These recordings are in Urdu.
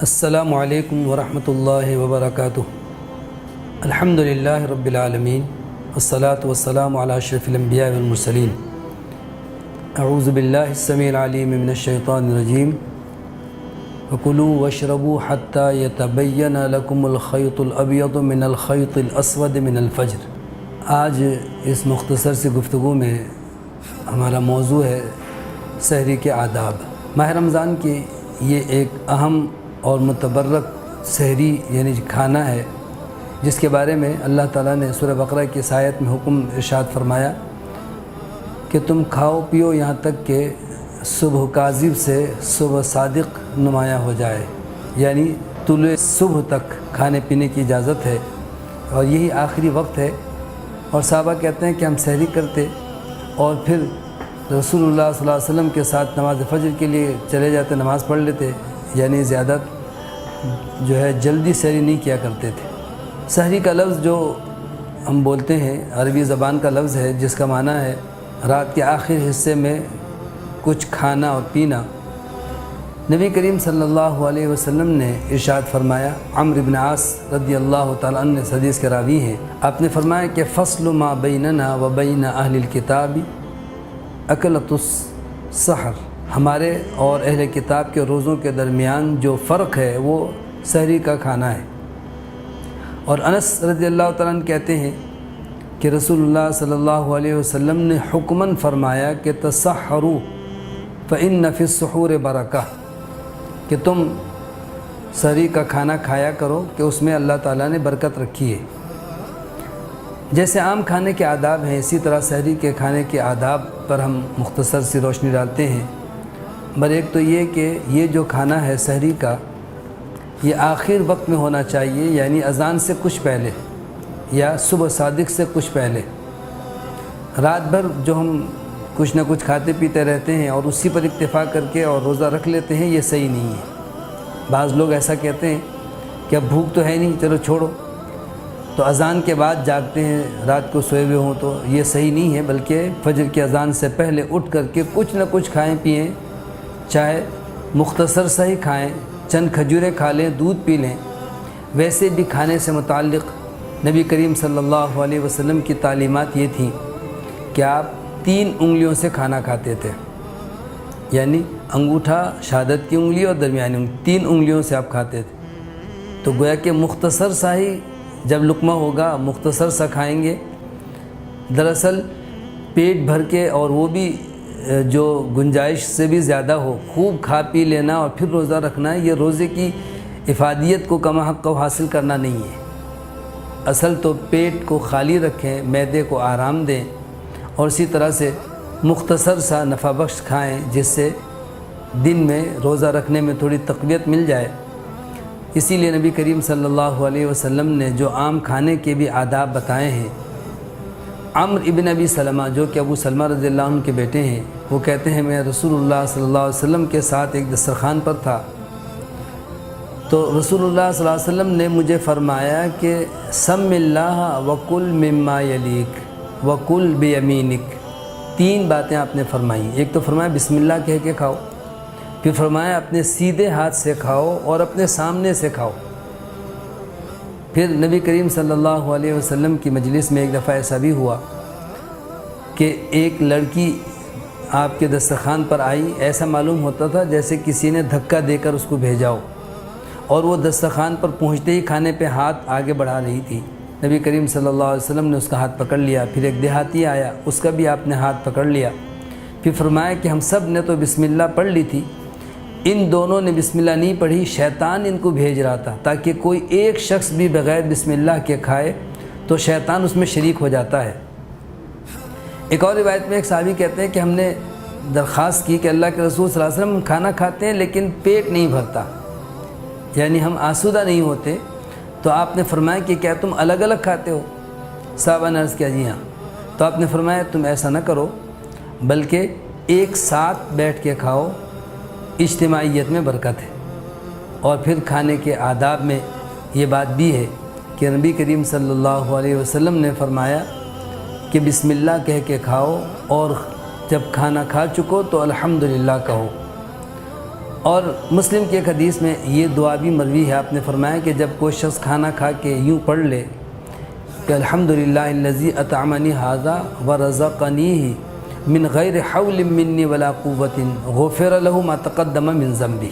السلام علیکم ورحمۃ اللہ وبرکاتہ۔ الحمد للہ رب العالمین والصلاة والسلام علی اشرف الانبیاء والمرسلین۔ اعوذ باللہ السمیع العلیم من الشیطان الرجیم۔ وکلوا واشربوا حتی یتبین لکم الخیط الابیض من الخیط الاسود من الفجر۔ آج اس مختصر سی گفتگو میں ہمارا موضوع ہے سحری کے آداب۔ ماہ رمضان کی یہ ایک اہم اور متبرک سحری یعنی کھانا ہے، جس کے بارے میں اللہ تعالیٰ نے سورہ بقرہ کی اس آیت میں حکم ارشاد فرمایا کہ تم کھاؤ پیو یہاں تک کہ صبح کاذب سے صبح صادق نمایاں ہو جائے، یعنی طلوع صبح تک کھانے پینے کی اجازت ہے اور یہی آخری وقت ہے۔ اور صحابہ کہتے ہیں کہ ہم سحری کرتے اور پھر رسول اللہ صلی اللہ علیہ وسلم کے ساتھ نماز فجر کے لیے چلے جاتے، نماز پڑھ لیتے، یعنی زیادہ جلدی سحری نہیں کیا کرتے تھے۔ سحری کا لفظ جو ہم بولتے ہیں عربی زبان کا لفظ ہے، جس کا معنی ہے رات کے آخر حصے میں کچھ کھانا اور پینا۔ نبی کریم صلی اللہ علیہ وسلم نے ارشاد فرمایا، عمرو بن عاص رضی اللہ تعالیٰ عنہ اس حدیث کے راوی ہیں، آپ نے فرمایا کہ فصل ما بیننا و بین اہل الکتاب اکلۃ السحر، ہمارے اور اہل کتاب کے روزوں کے درمیان جو فرق ہے وہ سحری کا کھانا ہے۔ اور انس رضی اللہ تعالیٰ عنہ کہتے ہیں کہ رسول اللہ صلی اللہ علیہ وسلم نے حکماً فرمایا کہ تسحروا فإن فی السحور برکہ، کہ تم سحری کا کھانا کھایا کرو کہ اس میں اللہ تعالیٰ نے برکت رکھی ہے۔ جیسے عام کھانے کے آداب ہیں، اسی طرح سحری کے کھانے کے آداب پر ہم مختصر سی روشنی ڈالتے ہیں۔ نمبر ایک تو یہ کہ یہ جو کھانا ہے سحری کا، یہ آخر وقت میں ہونا چاہیے، یعنی اذان سے کچھ پہلے یا صبح صادق سے کچھ پہلے۔ رات بھر جو ہم کچھ نہ کچھ کھاتے پیتے رہتے ہیں اور اسی پر اکتفا کر کے اور روزہ رکھ لیتے ہیں، یہ صحیح نہیں ہے۔ بعض لوگ ایسا کہتے ہیں کہ اب بھوک تو ہے نہیں، چلو چھوڑو، تو اذان کے بعد جاگتے ہیں، رات کو سوئے ہوئے ہوں، تو یہ صحیح نہیں ہے، بلکہ فجر کی اذان سے پہلے اٹھ کر کے کچھ نہ کچھ کھائیں پئیں، چاہے مختصر سا ہی کھائیں، چند کھجوریں کھا لیں، دودھ پی لیں۔ ویسے بھی کھانے سے متعلق نبی کریم صلی اللہ علیہ وسلم کی تعلیمات یہ تھیں کہ آپ 3 انگلیوں سے کھانا کھاتے تھے، یعنی انگوٹھا، شہادت کی انگلی اور درمیانی انگلی، 3 انگلیوں سے آپ کھاتے تھے۔ تو گویا کہ مختصر سا ہی جب لقمہ ہوگا مختصر سا کھائیں گے۔ دراصل پیٹ بھر کے اور وہ بھی جو گنجائش سے بھی زیادہ ہو، خوب کھا پی لینا اور پھر روزہ رکھنا، یہ روزے کی افادیت کو کما حق کو حاصل کرنا نہیں ہے۔ اصل تو پیٹ کو خالی رکھیں، معدے کو آرام دیں اور اسی طرح سے مختصر سا نفع بخش کھائیں، جس سے دن میں روزہ رکھنے میں تھوڑی تقویت مل جائے۔ اسی لیے نبی کریم صلی اللہ علیہ وسلم نے جو عام کھانے کے بھی آداب بتائے ہیں، عمرو ابن ابی سلمہ جو کہ ابو سلمہ رضی اللہ عنہ کے بیٹے ہیں، وہ کہتے ہیں میں رسول اللہ صلی اللہ علیہ وسلم کے ساتھ ایک دسترخوان پر تھا، تو رسول اللہ صلی اللہ علیہ وسلم نے مجھے فرمایا کہ سم اللہ وکل مما یلیک وکل بیمینک۔ 3 باتیں آپ نے فرمائی۔ ایک تو فرمایا بسم اللہ کہہ کے کھاؤ، پھر فرمایا اپنے سیدھے ہاتھ سے کھاؤ اور اپنے سامنے سے کھاؤ۔ پھر نبی کریم صلی اللہ علیہ وسلم کی مجلس میں ایک دفعہ ایسا بھی ہوا کہ ایک لڑکی آپ کے دسترخوان پر آئی، ایسا معلوم ہوتا تھا جیسے کسی نے دھکا دے کر اس کو بھیجا ہو، اور وہ دسترخوان پر پہنچتے ہی کھانے پہ ہاتھ آگے بڑھا رہی تھی۔ نبی کریم صلی اللہ علیہ وسلم نے اس کا ہاتھ پکڑ لیا۔ پھر ایک دیہاتی آیا، اس کا بھی آپ نے ہاتھ پکڑ لیا۔ پھر فرمایا کہ ہم سب نے تو بسم اللہ پڑھ لی تھی، ان دونوں نے بسم اللہ نہیں پڑھی، شیطان ان کو بھیج رہا تھا تاکہ کوئی ایک شخص بھی بغیر بسم اللہ کے کھائے تو شیطان اس میں شریک ہو جاتا ہے۔ ایک اور روایت میں ایک صحابی کہتے ہیں کہ ہم نے درخواست کی کہ اللہ کے رسول صلی اللہ علیہ وسلم کھانا کھاتے ہیں لیکن پیٹ نہیں بھرتا، یعنی ہم آسودہ نہیں ہوتے، تو آپ نے فرمایا کہ کیا تم الگ الگ کھاتے ہو؟ صحابہ نے عرض کیا جی ہاں۔ تو آپ نے فرمایا تم ایسا نہ کرو، بلکہ ایک ساتھ بیٹھ کے کھاؤ، اجتماعیت میں برکت ہے۔ اور پھر کھانے کے آداب میں یہ بات بھی ہے کہ نبی کریم صلی اللہ علیہ وسلم نے فرمایا کہ بسم اللہ کہہ کے کھاؤ، اور جب کھانا کھا چکو تو الحمدللہ کہو۔ اور مسلم کی ایک حدیث میں یہ دعا بھی مروی ہے، آپ نے فرمایا کہ جب کوئی شخص کھانا کھا کے یوں پڑھ لے کہ الحمدللہ الذی اطعمنی ھذا ورزقنیہ من غیر حول منی ولا قوت غفر لہ ما تقدم من ذنبی،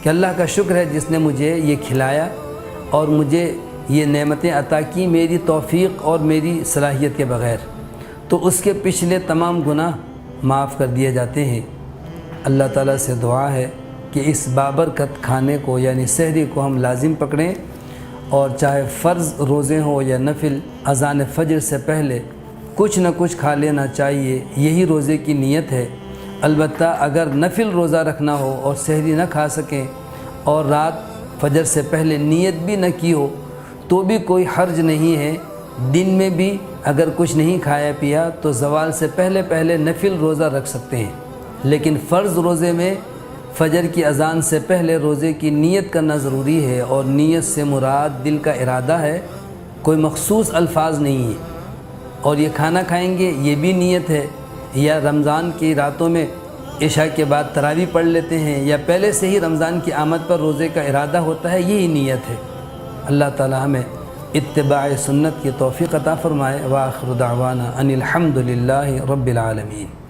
کہ اللہ کا شکر ہے جس نے مجھے یہ کھلایا اور مجھے یہ نعمتیں عطا کی میری توفیق اور میری صلاحیت کے بغیر، تو اس کے پچھلے تمام گناہ معاف کر دیے جاتے ہیں۔ اللہ تعالیٰ سے دعا ہے کہ اس بابرکت کھانے کو یعنی سحری کو ہم لازم پکڑیں، اور چاہے فرض روزے ہوں یا نفل، اذان فجر سے پہلے کچھ نہ کچھ کھا لینا چاہیے، یہی روزے کی نیت ہے۔ البتہ اگر نفل روزہ رکھنا ہو اور سحری نہ کھا سکیں اور رات فجر سے پہلے نیت بھی نہ کی ہو تو بھی کوئی حرج نہیں ہے، دن میں بھی اگر کچھ نہیں کھایا پیا تو زوال سے پہلے نفل روزہ رکھ سکتے ہیں، لیکن فرض روزے میں فجر کی اذان سے پہلے روزے کی نیت کرنا ضروری ہے، اور نیت سے مراد دل کا ارادہ ہے، کوئی مخصوص الفاظ نہیں ہے۔ اور یہ کھانا کھائیں گے یہ بھی نیت ہے، یا رمضان کی راتوں میں عشاء کے بعد تراویح پڑھ لیتے ہیں، یا پہلے سے ہی رمضان کی آمد پر روزے کا ارادہ ہوتا ہے، یہی نیت ہے۔ اللہ تعالی ہمیں اتباع سنت کی توفیق عطا فرمائے۔ وآخر دعوانا ان الحمد للہ رب العالمین۔